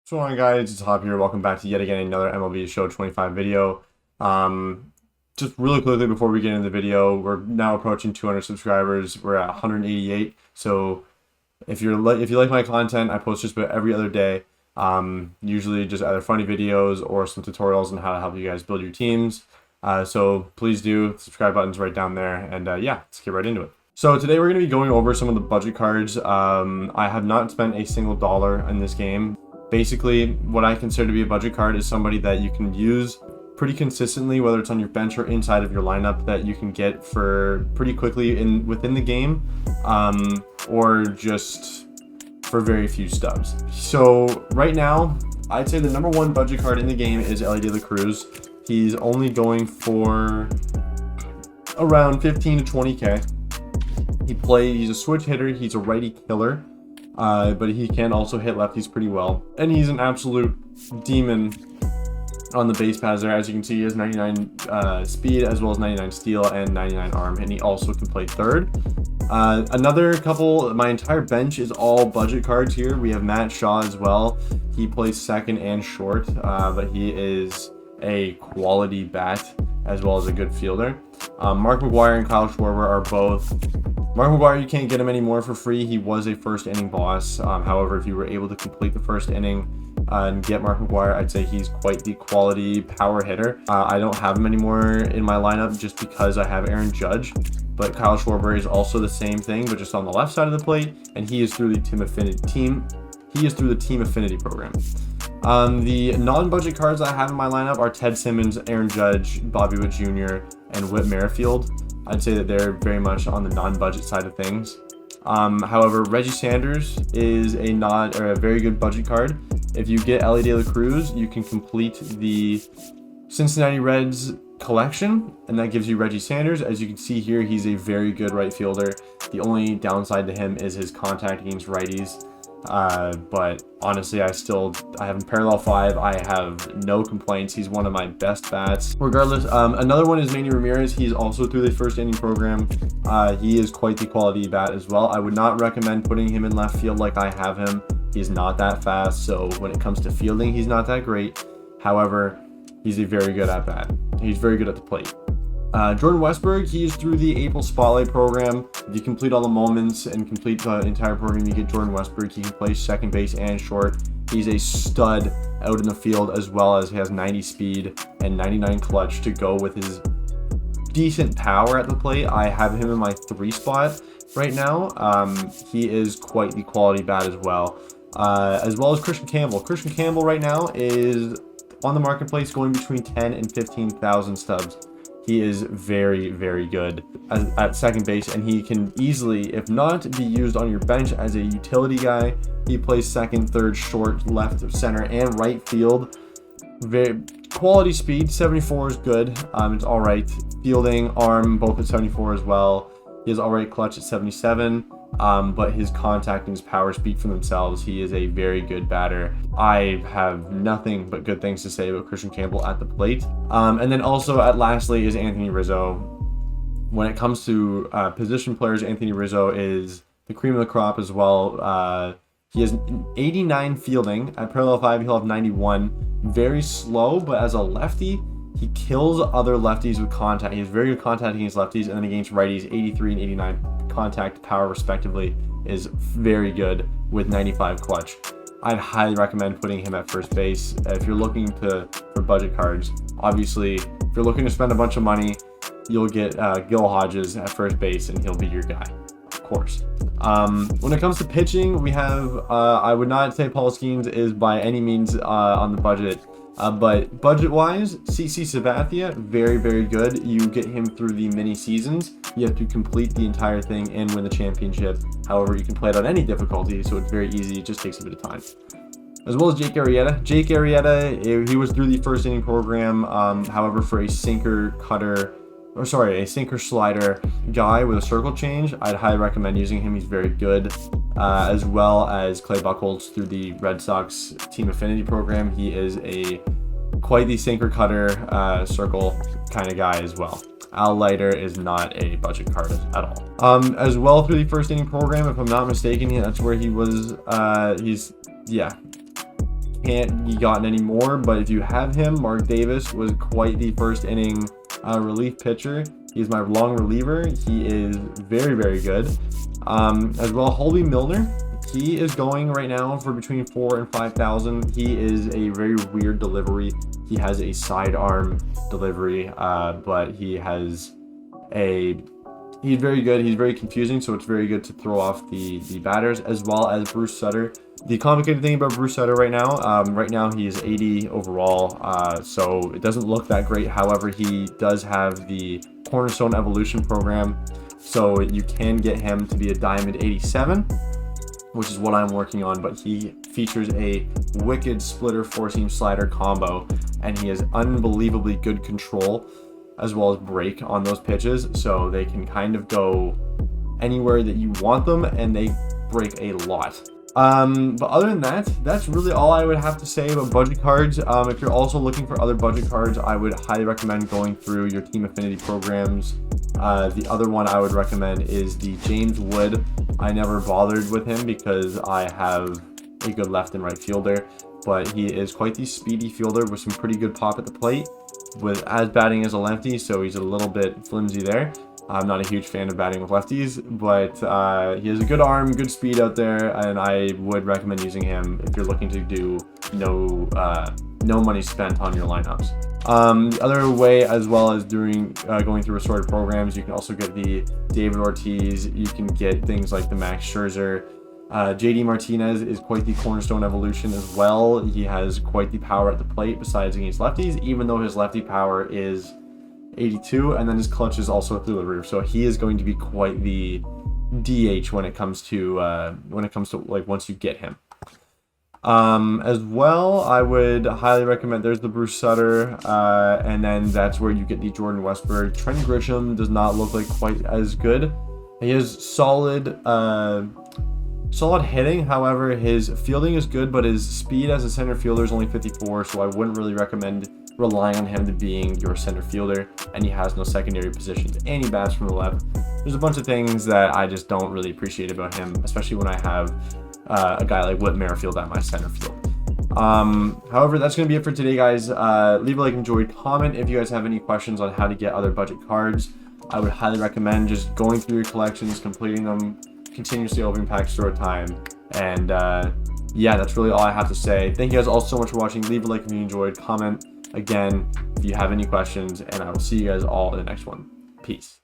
What's going on, guys? It's Hop here. Welcome back to yet again another MLB Show 25 video. Just really quickly before we get into the video, we're now approaching 200 subscribers. We're at 188. So if you like my content, I post just about every other day. Usually just either funny videos or some tutorials on how to help you guys build your teams. So please do. Subscribe button's right down there, and yeah, let's get right into it. So today we're going to be going over some of the budget cards. I have not spent a single dollar in this game. Basically, what I consider to be a budget card is somebody that you can use pretty consistently, whether it's on your bench or inside of your lineup, that you can get for pretty quickly within the game, or just for very few stubs. So right now, I'd say the number one budget card in the game is Elly De La Cruz. He's only going for around 15 to 20k. He's a switch hitter. He's a righty killer. But he can also hit lefties pretty well. And he's an absolute demon on the base paths there. As you can see, he has 99 speed, as well as 99 steal and 99 arm, and he also can play third. Another couple, my entire bench is all budget cards here. We have Matt Shaw as well. He plays second and short, but he is a quality bat as well as a good fielder. Mark McGwire and Kyle Schwarber are both... Mark McGwire, you can't get him anymore for free. He was a first inning boss. However, if you were able to complete the first inning and get Mark McGwire, I'd say he's quite the quality power hitter. I don't have him anymore in my lineup just because I have Aaron Judge. But Kyle Schwarber is also the same thing, but just on the left side of the plate, and he is through the Team Affinity program. The non-budget cards I have in my lineup are Ted Simmons, Aaron Judge, Bobby Witt Jr., and Whit Merrifield. I'd say that they're very much on the non-budget side of things. However, Reggie Sanders is a very good budget card. If you get Elly De La Cruz, you can complete the Cincinnati Reds collection, and that gives you Reggie Sanders. As you can see here, he's a very good right fielder. The only downside to him is his contact against righties. But honestly, I have him parallel 5. I have no complaints. He's one of my best bats. Regardless, another one is Manny Ramirez. He's also through the first inning program. He is quite the quality bat as well. I would not recommend putting him in left field like I have him. He's not that fast, so when it comes to fielding, he's not that great. However, he's a very good at bat. He's very good at the plate. Jordan Westburg, he is through the April Spotlight program. If you complete all the moments and complete the entire program, you get Jordan Westburg. He can play second base and short. He's a stud out in the field, as well as he has 90 speed and 99 clutch to go with his decent power at the plate. I have him in my 3 spot right now. He is quite the quality bat as well as Christian Campbell. Christian Campbell right now is on the marketplace going between 10 and 15,000 stubs. He is very, very good at second base, and he can easily, if not, be used on your bench as a utility guy. He plays second, third, short, left, center, and right field. Very quality speed. 74 is good. It's all right. Fielding, arm, both at 74 as well. He has all right clutch at 77. But his contact and his power speak for themselves. He is a very good batter. I have nothing but good things to say about Christian Campbell at the plate. And then also lastly is Anthony Rizzo. When it comes to position players, Anthony Rizzo is the cream of the crop as well. He has 89 fielding. At parallel 5, he'll have 91. Very slow, but as a lefty, he kills other lefties with contact. He has very good contact against lefties, and then against righties, 83 and 89 contact power respectively is very good with 95 clutch. I'd highly recommend putting him at first base if you're looking for budget cards. Obviously, if you're looking to spend a bunch of money, you'll get Gil Hodges at first base, and he'll be your guy, of course. When it comes to pitching, we have I would not say Paul Skeens is by any means on the budget. But budget-wise, CC Sabathia, very, very good. You get him through the mini seasons. You have to complete the entire thing and win the championship. However, you can play it on any difficulty, so it's very easy. It just takes a bit of time. As well as Jake Arrieta. Jake Arrieta, he was through the first inning program. However, for a sinker slider guy with a circle change, I'd highly recommend using him. He's very good. As well as Clay Buchholz through the Red Sox Team Affinity program. He is quite the sinker cutter, circle kind of guy as well. Al Leiter is not a budget card at all. As well through the first inning program, if I'm not mistaken, that's where he was. can't be gotten any more, but if you have him, Mark Davis was quite the first inning relief pitcher. He's my long reliever. He is very, very good. As well, Holby Milner. He is going right now for between 4,000 and 5,000. He is a very weird delivery. He has a sidearm delivery, but he's very good. He's very confusing, so it's very good to throw off the batters, as well as Bruce Sutter. The complicated thing about Bruce Sutter right now he is 80 overall, so it doesn't look that great. However, he does have the Cornerstone Evolution program, so you can get him to be a Diamond 87, which is what I'm working on, but he features a wicked splitter 4-seam slider combo, and he has unbelievably good control as well as break on those pitches, so they can kind of go anywhere that you want them, and they break a lot. But other than that, that's really all I would have to say about budget cards. If you're also looking for other budget cards, I would highly recommend going through your Team Affinity programs. The other one I would recommend is the James Wood. I never bothered with him because I have a good left and right fielder, but he is quite the speedy fielder with some pretty good pop at the plate, with as batting as a lefty, so he's a little bit flimsy there. I'm not a huge fan of batting with lefties, but he has a good arm, good speed out there, and I would recommend using him if you're looking to do no money spent on your lineups. The other way, as well as going through assorted programs, you can also get the David Ortiz. You can get things like the Max Scherzer. JD Martinez is quite the Cornerstone Evolution as well. He has quite the power at the plate besides against lefties, even though his lefty power is 82, and then his clutch is also through the roof. So he is going to be quite the DH when it comes to like once you get him. As well, I would highly recommend, there's the Bruce Sutter, and then that's where you get the Jordan Westburg. Trent Grisham does not look like quite as good. He has solid hitting, however his fielding is good, but his speed as a center fielder is only 54, so I wouldn't really recommend relying on him to being your center fielder, and he has no secondary positions, and he bats from the left. There's a bunch of things that I just don't really appreciate about him, especially when I have a guy like Whit Merrifield at my center field. However, that's going to be it for today, guys. Leave a like, enjoyed, comment if you guys have any questions on how to get other budget cards. I would highly recommend just going through your collections, completing them, continuously opening packs throughout time, and yeah, that's really all I have to say. Thank you guys all so much for watching. Leave a like if you enjoyed, comment again if you have any questions, and I will see you guys all in the next one. Peace.